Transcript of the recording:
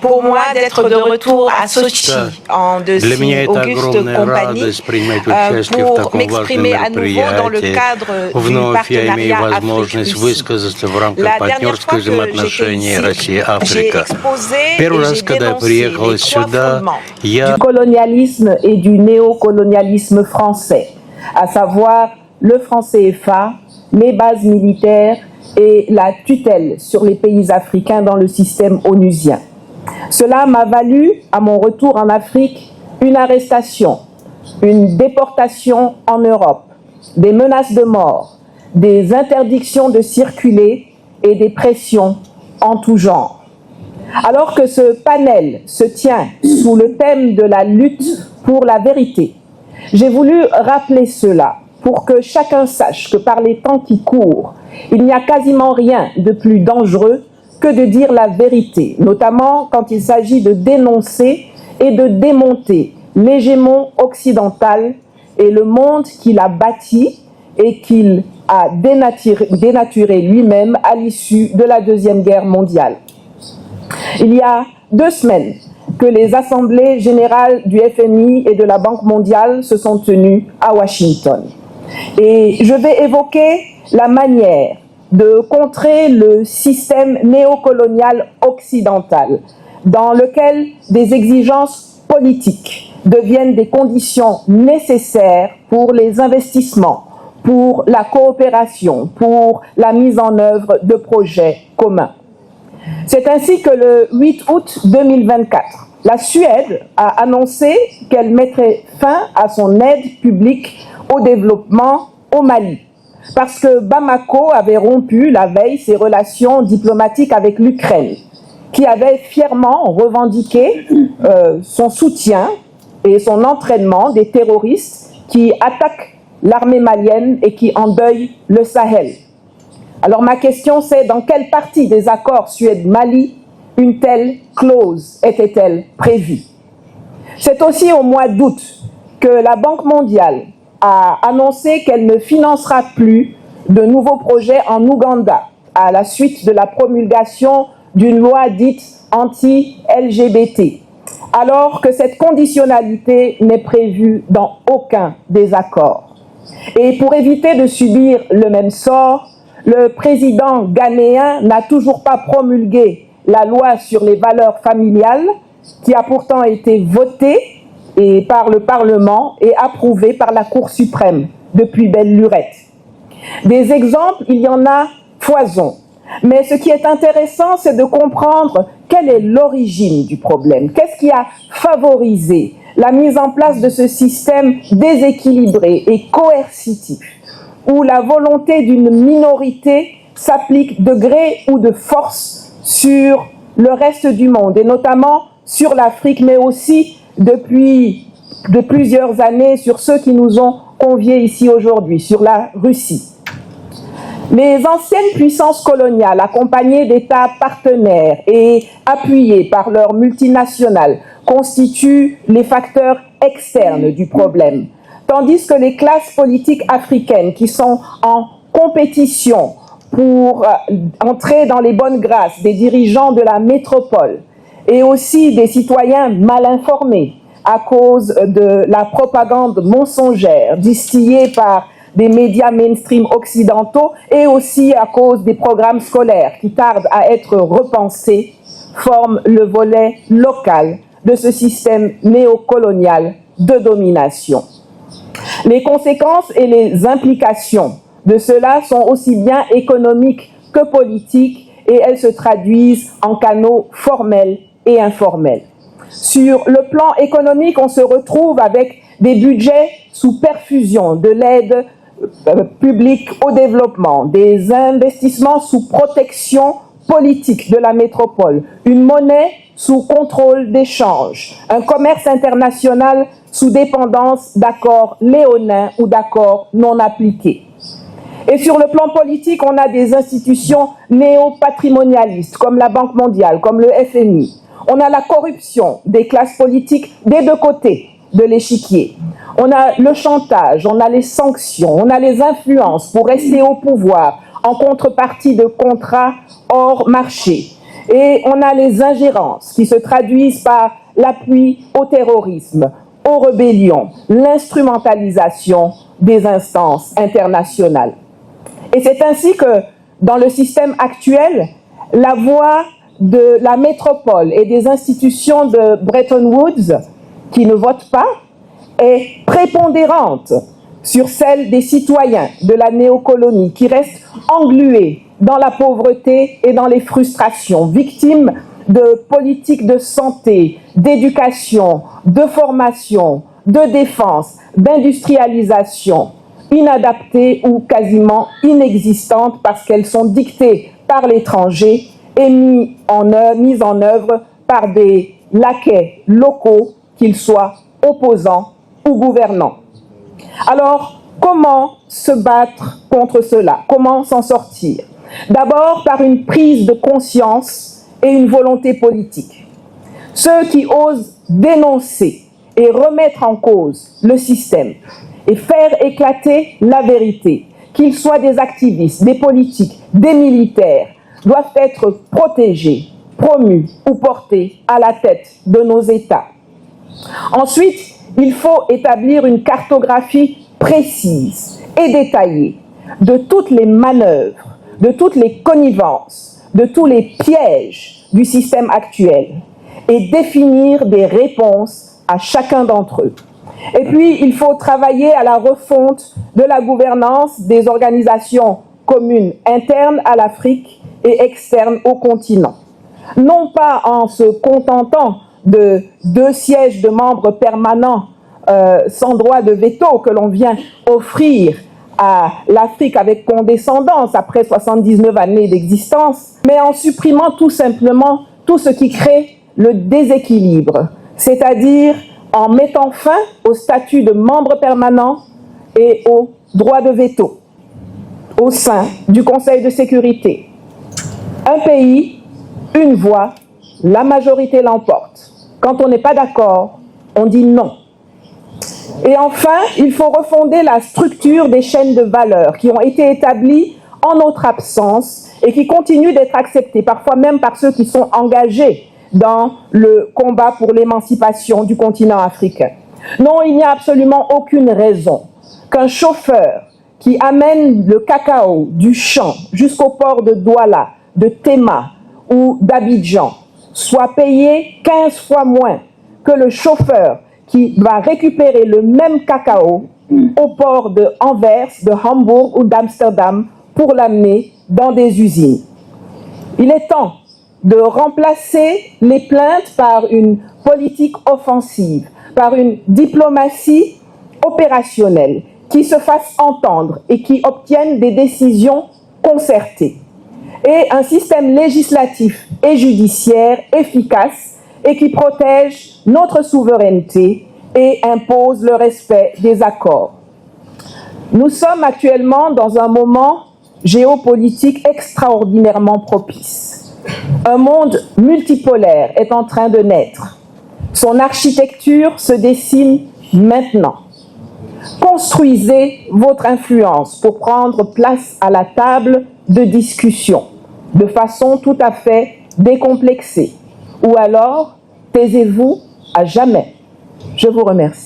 pour moi d'être de retour à Sochi en de si auguste compagnie pour m'exprimer à nouveau dans le cadre du partenariat Afrique-Russie. La dernière fois que j'étais ici, j'ai exposé et j'ai dénoncé les trois fondements du colonialisme et du néocolonialisme français, à savoir le franc CFA, les bases militaires et la tutelle sur les pays africains dans le système onusien. Cela m'a valu, à mon retour en Afrique, une arrestation, une déportation en Europe, des menaces de mort, des interdictions de circuler et des pressions en tout genre. Alors que ce panel se tient sous le thème de la lutte pour la vérité, j'ai voulu rappeler cela pour que chacun sache que par les temps qui courent, il n'y a quasiment rien de plus dangereux que de dire la vérité, notamment quand il s'agit de dénoncer et de démonter l'hégémon occidental et le monde qu'il a bâti et qu'il a dénaturé lui-même à l'issue de la Deuxième Guerre mondiale. Il y a 2 semaines que les assemblées générales du FMI et de la Banque mondiale se sont tenues à Washington. Et je vais évoquer la manière de contrer le système néocolonial occidental dans lequel des exigences politiques deviennent des conditions nécessaires pour les investissements, pour la coopération, pour la mise en œuvre de projets communs. C'est ainsi que le 8 août 2024, la Suède a annoncé qu'elle mettrait fin à son aide publique au développement au Mali, parce que Bamako avait rompu la veille ses relations diplomatiques avec l'Ukraine, qui avait fièrement revendiqué son soutien et son entraînement des terroristes qui attaquent l'armée malienne et qui endeuillent le Sahel. Alors ma question c'est, dans quelle partie des accords Suède-Mali une telle clause était-elle prévue? C'est aussi au mois d'août que la Banque mondiale a annoncé qu'elle ne financera plus de nouveaux projets en Ouganda à la suite de la promulgation d'une loi dite anti-LGBT, alors que cette conditionnalité n'est prévue dans aucun des accords. Et pour éviter de subir le même sort, le président ghanéen n'a toujours pas promulgué la loi sur les valeurs familiales, qui a pourtant été votée par le Parlement et approuvée par la Cour suprême depuis belle lurette. Des exemples, il y en a foison. Mais ce qui est intéressant, c'est de comprendre quelle est l'origine du problème. Qu'est-ce qui a favorisé la mise en place de ce système déséquilibré et coercitif, où la volonté d'une minorité s'applique de gré ou de force sur le reste du monde, et notamment sur l'Afrique, mais aussi depuis plusieurs années sur ceux qui nous ont conviés ici aujourd'hui, sur la Russie. Les anciennes puissances coloniales, accompagnées d'États partenaires et appuyées par leurs multinationales, constituent les facteurs externes du problème, tandis que les classes politiques africaines qui sont en compétition pour entrer dans les bonnes grâces des dirigeants de la métropole et aussi des citoyens mal informés à cause de la propagande mensongère distillée par des médias mainstream occidentaux et aussi à cause des programmes scolaires qui tardent à être repensés, forment le volet local de ce système néocolonial de domination. Les conséquences et les implications de cela sont aussi bien économiques que politiques et elles se traduisent en canaux formels et informels. Sur le plan économique, on se retrouve avec des budgets sous perfusion de l'aide publique au développement, des investissements sous protection politique de la métropole, une monnaie sous contrôle d'échange, un commerce international sous dépendance d'accords léonins ou d'accords non appliqués. Et sur le plan politique, on a des institutions néo-patrimonialistes comme la Banque mondiale, comme le FMI. On a la corruption des classes politiques des deux côtés de l'échiquier. On a le chantage, on a les sanctions, on a les influences pour rester au pouvoir en contrepartie de contrats hors marché. Et on a les ingérences qui se traduisent par l'appui au terrorisme, aux rébellions, l'instrumentalisation des instances internationales. Et c'est ainsi que, dans le système actuel, la voix de la métropole et des institutions de Bretton Woods, qui ne votent pas, est prépondérante sur celle des citoyens de la néocolonie, qui restent englués dans la pauvreté et dans les frustrations, victimes de politiques de santé, d'éducation, de formation, de défense, d'industrialisation, inadaptées ou quasiment inexistantes parce qu'elles sont dictées par l'étranger et mises en œuvre par des laquais locaux, qu'ils soient opposants ou gouvernants. Alors, comment se battre contre cela? Comment s'en sortir? D'abord, par une prise de conscience et une volonté politique. Ceux qui osent dénoncer et remettre en cause le système et faire éclater la vérité, qu'ils soient des activistes, des politiques, des militaires, doivent être protégés, promus ou portés à la tête de nos États. Ensuite, il faut établir une cartographie précise et détaillée de toutes les manœuvres, de toutes les connivences, de tous les pièges du système actuel et définir des réponses à chacun d'entre eux. Et puis, il faut travailler à la refonte de la gouvernance des organisations communes internes à l'Afrique et externes au continent. Non pas en se contentant de 2 sièges de membres permanents sans droit de veto que l'on vient offrir à l'Afrique avec condescendance après 79 années d'existence, mais en supprimant tout simplement tout ce qui crée le déséquilibre, c'est-à-dire en mettant fin au statut de membre permanent et au droit de veto au sein du Conseil de sécurité. Un pays, une voix, la majorité l'emporte. Quand on n'est pas d'accord, on dit non. Et enfin, il faut refonder la structure des chaînes de valeur qui ont été établies en notre absence et qui continuent d'être acceptées, parfois même par ceux qui sont engagés dans le combat pour l'émancipation du continent africain. Non, il n'y a absolument aucune raison qu'un chauffeur qui amène le cacao du champ jusqu'au port de Douala, de Tema ou d'Abidjan soit payé 15 fois moins que le chauffeur qui va récupérer le même cacao au port de Anvers, de Hambourg ou d'Amsterdam pour l'amener dans des usines. Il est temps de remplacer les plaintes par une politique offensive, par une diplomatie opérationnelle qui se fasse entendre et qui obtienne des décisions concertées. Et un système législatif et judiciaire efficace et qui protège notre souveraineté et impose le respect des accords. Nous sommes actuellement dans un moment géopolitique extraordinairement propice. Un monde multipolaire est en train de naître. Son architecture se dessine maintenant. Construisez votre influence pour prendre place à la table de discussion de façon tout à fait décomplexée. Ou alors, taisez-vous à jamais. Je vous remercie.